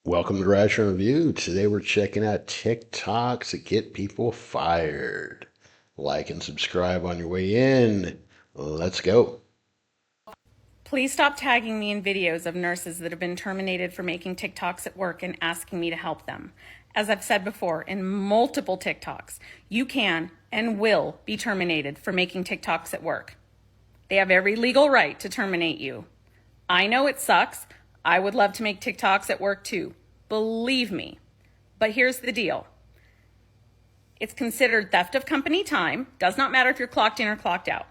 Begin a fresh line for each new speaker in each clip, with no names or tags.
Welcome to Ration Review. Today we're checking out TikToks that get people fired. Like and subscribe on your way in. Let's go.
Please stop tagging me in videos of nurses that have been terminated for making TikToks at work and asking me to help them. As I've said before in multiple TikToks, you can and will be terminated for making TikToks at work. They have every legal right to terminate you. I know it sucks. I would love to make TikToks at work too. Believe me. But here's the deal. It's considered theft of company time. Does not matter if you're clocked in or clocked out.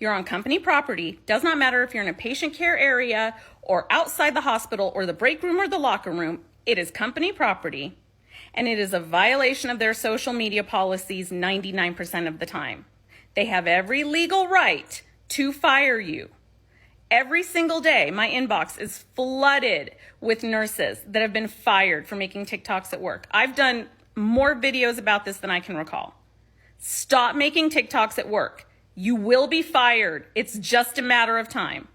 You're on company property. Does not matter if you're in a patient care area or outside the hospital or the break room or the locker room. It is company property, and it is a violation of their social media policies 99% of the time. They have every legal right to fire you. Every single day, my inbox is flooded with nurses that have been fired for making TikToks at work. I've done more videos about this than I can recall. Stop making TikToks at work. You will be fired. It's just a matter of time.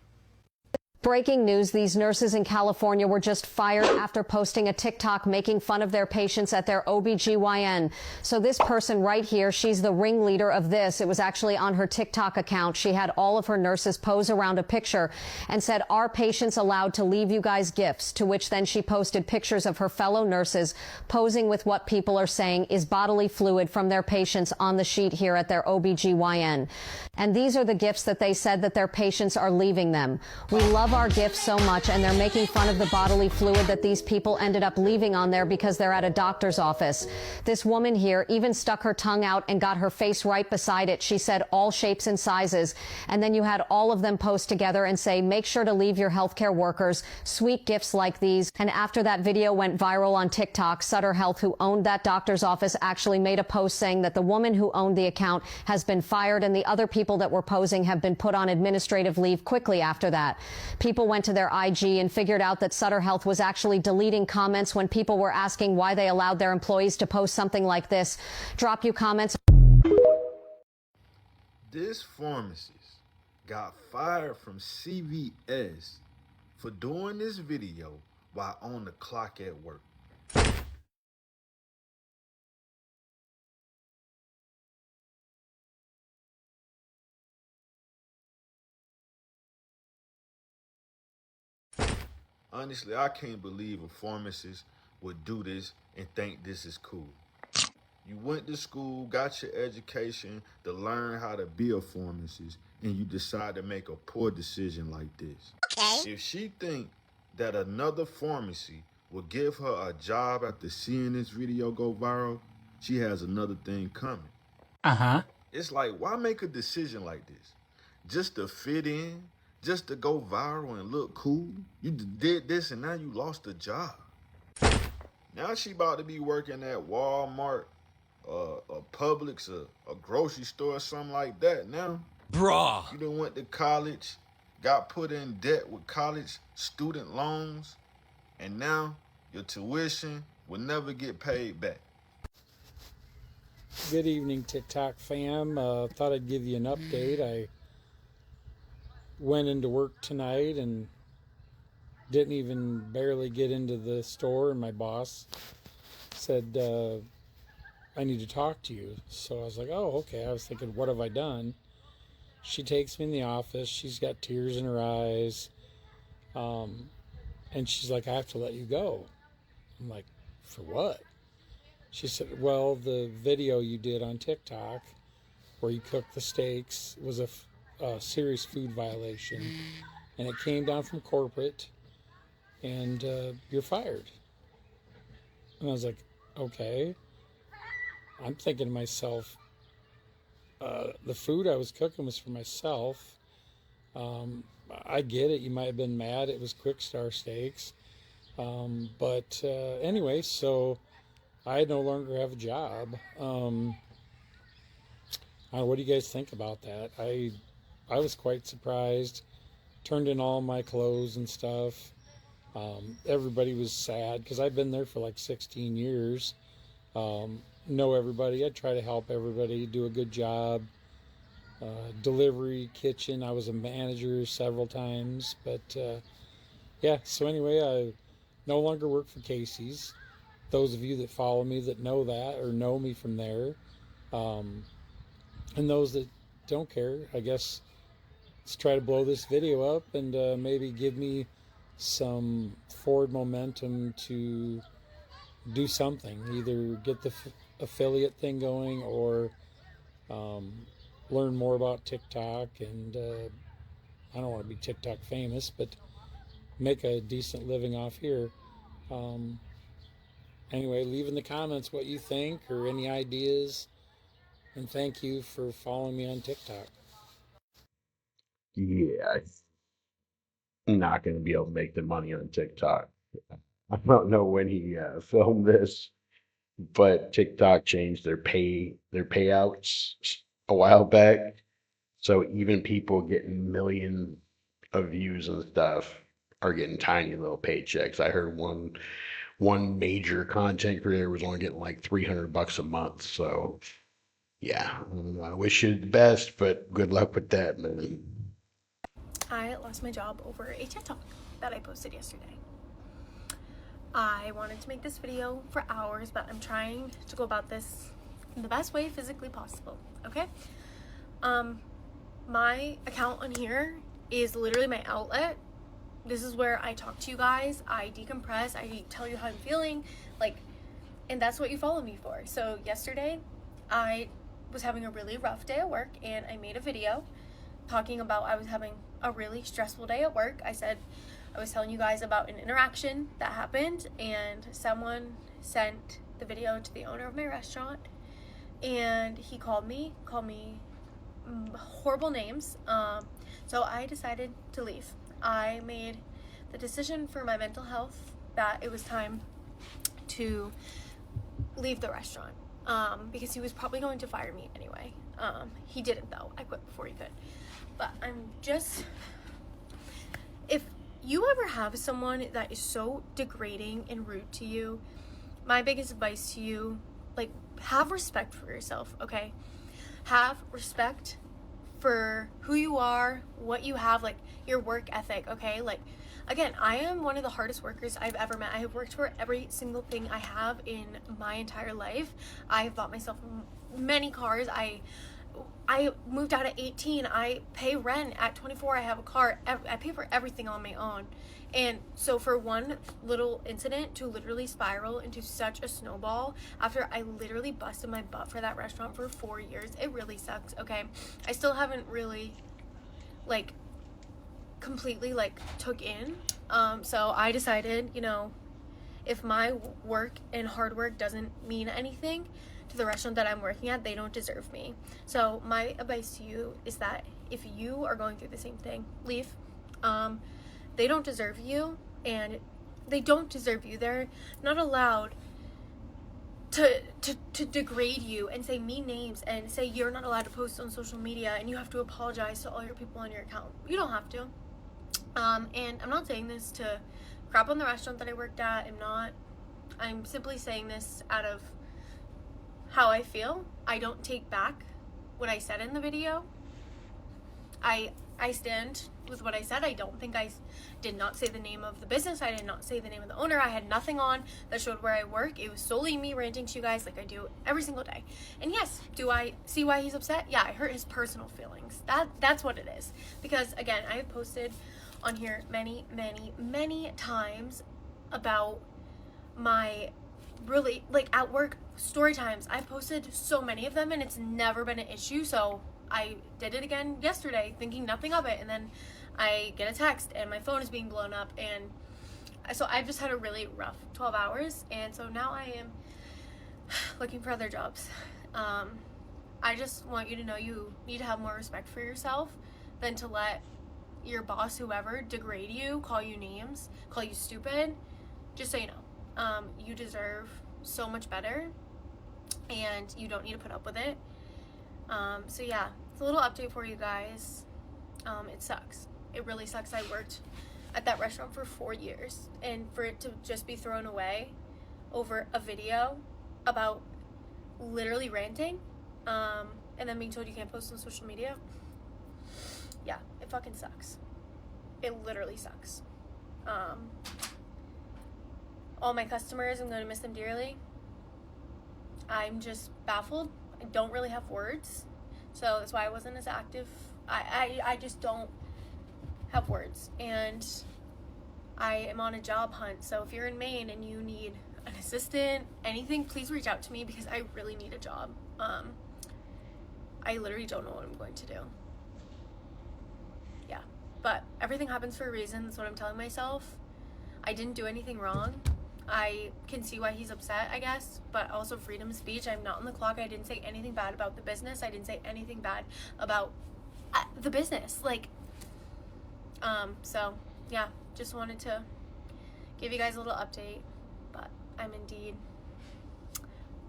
Breaking news, these nurses in California were just fired after posting a TikTok making fun of their patients at their OBGYN. So this person right here, she's the ringleader of this. It was actually on her TikTok account. She had all of her nurses pose around a picture and said, "Are patients allowed to leave you guys gifts?" To which then she posted pictures of her fellow nurses posing with what people are saying is bodily fluid from their patients on the sheet here at their OBGYN. And these are the gifts that they said that their patients are leaving them. "We love our gifts so much," and they're making fun of the bodily fluid that these people ended up leaving on there because they're at a doctor's office. This woman here even stuck her tongue out and got her face right beside it. She said all shapes and sizes. And then you had all of them post together and say, "Make sure to leave your healthcare workers sweet gifts like these." And after that video went viral on TikTok, Sutter Health, who owned that doctor's office, actually made a post saying that the woman who owned the account has been fired and the other people that were posing have been put on administrative leave quickly after that. People went to their IG and figured out that Sutter Health was actually deleting comments when people were asking why they allowed their employees to post something like this. Drop you comments.
This pharmacist got fired from CVS for doing this video while on the clock at work. Honestly, I can't believe a pharmacist would do this and think this is cool. You went to school, got your education to learn how to be a pharmacist, and you decide to make a poor decision like this. Okay. If she think that another pharmacy will give her a job after seeing this video go viral, she has another thing coming. It's like, why make a decision like this? Just to fit in? Just to go viral and look cool? You did this and now you lost a job. Now she about to be working at Walmart, a Publix, a grocery store or something like that now. Bruh. You done went to college, got put in debt with college student loans, and now your tuition will never get paid back.
Good evening, TikTok fam. Thought I'd give you an update. I went into work tonight and didn't even barely get into the store, and my boss said, "I need to talk to you." So I was like, "Oh, okay." I was thinking, what have I done? She takes me in the office. She's got tears in her eyes. And she's like, "I have to let you go." I'm like, "For what?" She said, "Well, the video you did on TikTok where you cooked the steaks was a serious food violation, and it came down from corporate, and you're fired." And I was like, "Okay." I'm thinking to myself, the food I was cooking was for myself. I get it. You might have been mad. It was Quick Star Steaks. But anyway, so I no longer have a job. What do you guys think about that? I was quite surprised. Turned in all my clothes and stuff. Everybody was sad because I've been there for like 16 years. Know everybody. I try to help everybody, do a good job. Delivery, kitchen. I was a manager several times. But yeah, so anyway, I no longer work for Casey's. Those of you that follow me that know that or know me from there, and those that don't care, I guess let's try to blow this video up and maybe give me some forward momentum to do something, either get the affiliate thing going or learn more about TikTok. And I don't want to be TikTok famous, but make a decent living off here. Anyway, leave in the comments what you think or any ideas, and thank you for following me on TikTok.
Yeah, I'm not going to be able to make the money on TikTok. I don't know when he filmed this, but TikTok changed their payouts a while back. So even people getting millions of views and stuff are getting tiny little paychecks. I heard one major content creator was only getting like $300 a month. So yeah, I wish you the best, but good luck with that, man.
I lost my job over a TikTok that I posted yesterday. I wanted to make this video for hours, but I'm trying to go about this in the best way physically possible, okay? My account on here is literally my outlet. This is where I talk to you guys, I decompress, I tell you how I'm feeling, and that's what you follow me for. So yesterday, I was having a really rough day at work, and I made a video talking about I was having a really stressful day at work. I was telling you guys about an interaction that happened, and someone sent the video to the owner of my restaurant, and he called me horrible names. So I decided to leave. I made the decision for my mental health that it was time to leave the restaurant, because he was probably going to fire me anyway. He didn't though. I quit before he could. But if you ever have someone that is so degrading and rude to you, my biggest advice to you, have respect for yourself, okay? Have respect for who you are, what you have, your work ethic, okay? Again, I am one of the hardest workers I've ever met. I have worked for every single thing I have in my entire life. I have bought myself many cars. I moved out at 18. I pay rent at 24. I have a car. I pay for everything on my own. And so for one little incident to literally spiral into such a snowball after I literally busted my butt for that restaurant for 4 years, it really sucks, okay? I still haven't really, completely, took in. So I decided, if my work and hard work doesn't mean anything to the restaurant that I'm working at, they don't deserve me. So my advice to you is that if you are going through the same thing, leave. They don't deserve you, and they don't deserve you. They're not allowed to degrade you and say mean names and say you're not allowed to post on social media and you have to apologize to all your people on your account. You don't have to. And I'm not saying this to crap on the restaurant that I worked at. I'm simply saying this out of how I feel. I don't take back what I said in the video. I stand with what I said. I don't think I did not say the name of the business. I did not say the name of the owner. I had nothing on that showed where I work. It was solely me ranting to you guys like I do every single day. And yes, do I see why he's upset? Yeah, I hurt his personal feelings. That's what it is. Because again, I have posted on here many times about my really at work story times. I've posted so many of them and it's never been an issue. So I did it again yesterday thinking nothing of it, and then I get a text and my phone is being blown up, and so I've just had a really rough 12 hours, and so now I am looking for other jobs. I just want you to know you need to have more respect for yourself than to let your boss, whoever, degrade you, call you names, call you stupid. Just so you know, you deserve so much better and you don't need to put up with it. So yeah, it's a little update for you guys. It sucks. It really sucks. I worked at that restaurant for 4 years, and for it to just be thrown away over a video about literally ranting, and then being told you can't post on social media. Yeah, it fucking sucks. It literally sucks. all my customers. I'm going to miss them dearly. I'm just baffled. I don't really have words. So that's why I wasn't as active. I just don't have words. And I am on a job hunt. So if you're in Maine and you need an assistant, anything, please reach out to me because I really need a job. I literally don't know what I'm going to do. Yeah, but everything happens for a reason. That's what I'm telling myself. I didn't do anything wrong. I can see why he's upset, I guess, but also freedom of speech. I'm not on the clock. I didn't say anything bad about the business. I didn't say anything bad about the business. Like, so yeah, just wanted to give you guys a little update, but I'm indeed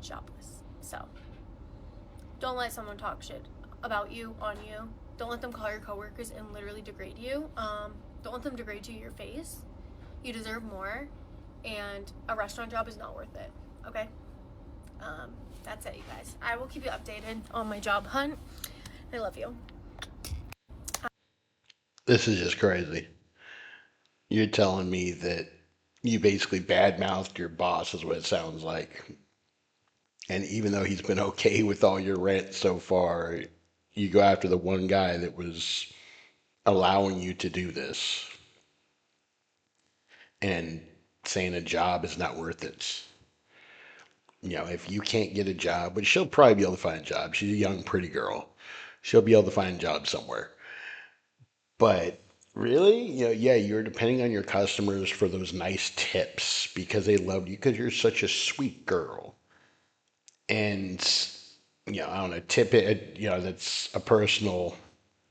jobless. So don't let someone talk shit about you on you. Don't let them call your coworkers and literally degrade you. Don't let them degrade you to your face. You deserve more, and a restaurant job is not worth it. Okay? That's it, you guys. I will keep you updated on my job hunt. I love you.
This is just crazy. You're telling me that you basically badmouthed your boss, is what it sounds like. And even though he's been okay with all your rant so far, you go after the one guy that was allowing you to do this and saying a job is not worth it. You know, if you can't get a job, but she'll probably be able to find a job. She's a young, pretty girl. She'll be able to find a job somewhere. But really, you know, yeah, you're depending on your customers for those nice tips because they love you because you're such a sweet girl. And, you know, I don't know, tip it, you know, that's a personal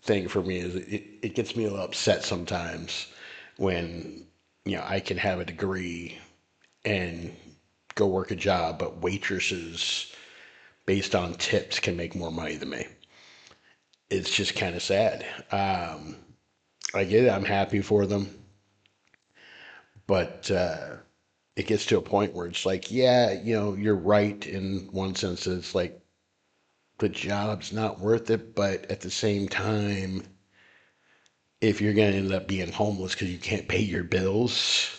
thing for me is it gets me a little upset sometimes when, you know, I can have a degree and go work a job, but waitresses based on tips can make more money than me. It's just kind of sad. I get it. I'm happy for them. But it gets to a point where it's like, yeah, you know, you're right in one sense. It's like the job's not worth it. But at the same time, if you're going to end up being homeless because you can't pay your bills,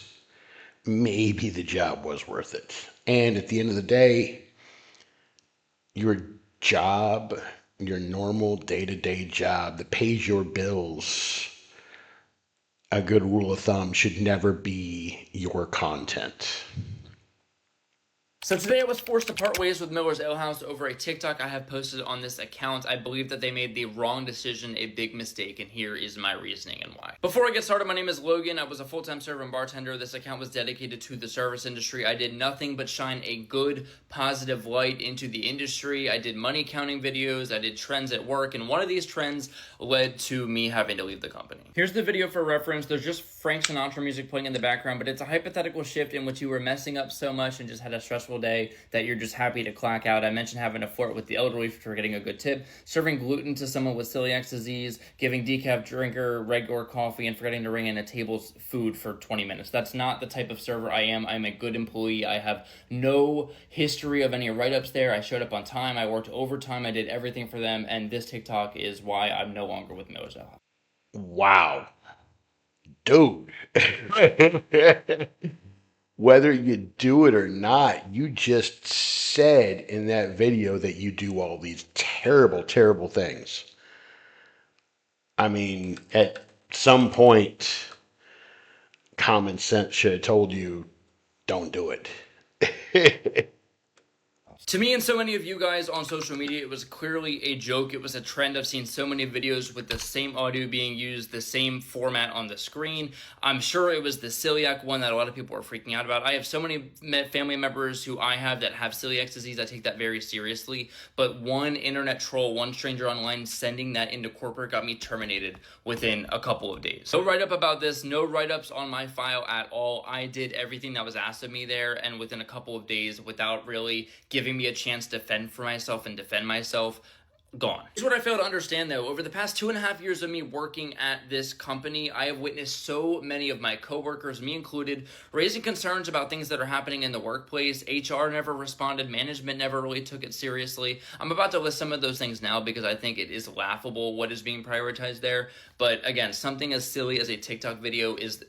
maybe the job was worth it. And at the end of the day, your job, your normal day-to-day job that pays your bills, a good rule of thumb should never be your content.
So today I was forced to part ways with Miller's Alehouse over a TikTok I have posted on this account. I believe that they made the wrong decision, a big mistake, and here is my reasoning and why. Before I get started, my name is Logan. I was a full-time server and bartender. This account was dedicated to the service industry. I did nothing but shine a good, positive light into the industry. I did money counting videos. I did trends at work, and one of these trends led to me having to leave the company. Here's the video for reference. There's just Frank Sinatra music playing in the background, but it's a hypothetical shift in which you were messing up so much and just had a stressful day that you're just happy to clock out. I mentioned having to flirt with the elderly for getting a good tip, serving gluten to someone with celiac disease, giving decaf drinker regular coffee, and forgetting to ring in a table's food for 20 minutes. That's not the type of server I am. I'm a good employee. I have no history of any write-ups there. I showed up on time. I worked overtime. I did everything for them, and this TikTok is why I'm no longer with Miller's Alehouse.
Wow. Dude. Whether you do it or not, you just said in that video that you do all these terrible, terrible things. I mean, at some point, common sense should have told you, don't do it.
To me and so many of you guys on social media, it was clearly a joke. It was a trend. I've seen so many videos with the same audio being used, the same format on the screen. I'm sure it was the celiac one that a lot of people were freaking out about. I have so many family members who I have that have celiac disease. I take that very seriously. But one internet troll, one stranger online sending that into corporate got me terminated within a couple of days. No write-up about this, no write-ups on my file at all. I did everything that was asked of me there, and within a couple of days, without really giving me a chance to fend for myself and defend myself, gone. Here's what I fail to understand though. Over the past 2.5 years of me working at this company, I have witnessed so many of my coworkers, me included, raising concerns about things that are happening in the workplace. HR never responded. Management never really took it seriously. I'm about to list some of those things now because I think it is laughable what is being prioritized there. But again, something as silly as a TikTok video is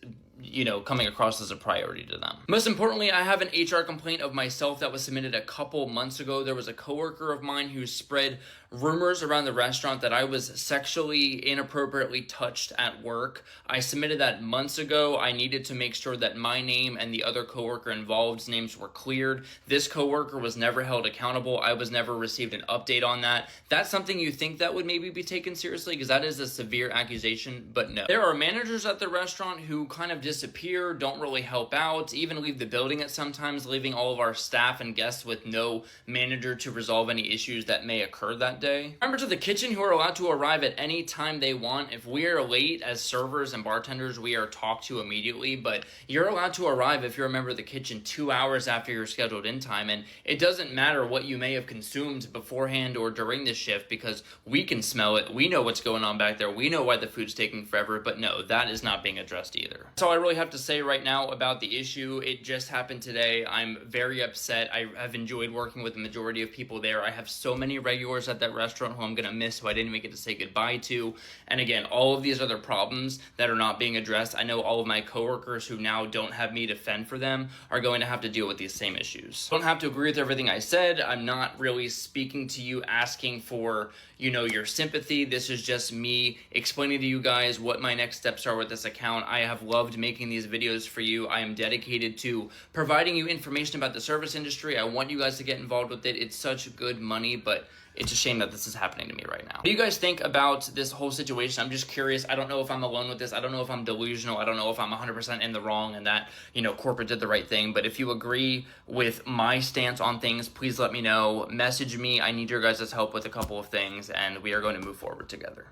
coming across as a priority to them. Most importantly, I have an HR complaint of myself that was submitted a couple months ago. There was a coworker of mine who spread rumors around the restaurant that I was sexually inappropriately touched at work. I submitted that months ago. I needed to make sure that my name and the other coworker involved's names were cleared. This coworker was never held accountable. I was never received an update on that. That's something you think that would maybe be taken seriously, because that is a severe accusation, but no. There are managers at the restaurant who kind of disappear, don't really help out, even leave the building at sometimes, leaving all of our staff and guests with no manager to resolve any issues that may occur that day. Members of the kitchen who are allowed to arrive at any time they want. If we are late as servers and bartenders, we are talked to immediately, but you're allowed to arrive if you're a member of the kitchen 2 hours after your scheduled in time, and it doesn't matter what you may have consumed beforehand or during the shift, because we can smell it, we know what's going on back there, we know why the food's taking forever. But no, that is not being addressed either. That's all I really have to say right now about the issue. It just happened today. I'm very upset. I have enjoyed working with the majority of people there. I have so many regulars at that restaurant who I'm gonna miss, who I didn't even get to say goodbye to. And again, all of these other problems that are not being addressed, I know all of my coworkers who now don't have me to fend for them are going to have to deal with these same issues. I don't have to agree with everything I said. I'm not really speaking to you asking for, your sympathy. This is just me explaining to you guys what my next steps are with this account. I have loved making these videos for you. I am dedicated to providing you information about the service industry. I want you guys to get involved with it. It's such good money, but it's a shame that this is happening to me right now. What do you guys think about this whole situation? I'm just curious. I don't know if I'm alone with this. I don't know if I'm delusional. I don't know if I'm 100% in the wrong and that, corporate did the right thing. But if you agree with my stance on things, please let me know. Message me. I need your guys' help with a couple of things, and we are going to move forward together.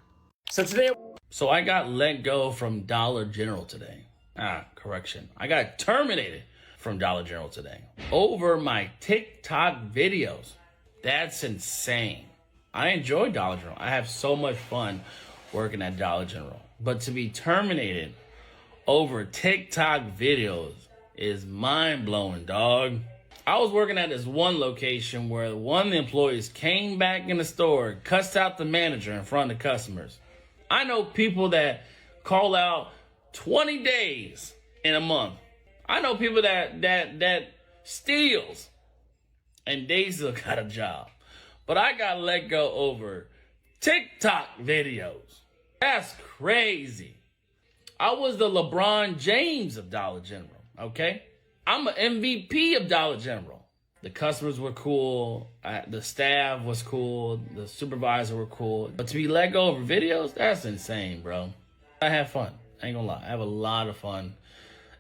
So I got let go from Dollar General today. Correction. I got terminated from Dollar General today over my TikTok videos. That's insane. I enjoy Dollar General. I have so much fun working at Dollar General. But to be terminated over TikTok videos is mind-blowing, dog. I was working at this one location where one of the employees came back in the store, cussed out the manager in front of the customers. I know people that call out 20 days in a month. I know people that steals and they still got a job. But I got let go over TikTok videos. That's crazy. I was the LeBron James of Dollar General, okay? I'm an MVP of Dollar General. The customers were cool. The staff was cool. The supervisor were cool. But to be let go over videos, that's insane, bro. I had fun. I ain't gonna lie. I have a lot of fun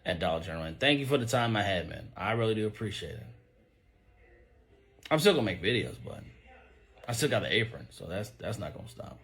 at Dollar General. And thank you for the time I had, man. I really do appreciate it. I'm still gonna make videos, but I still got the apron, so that's not gonna stop.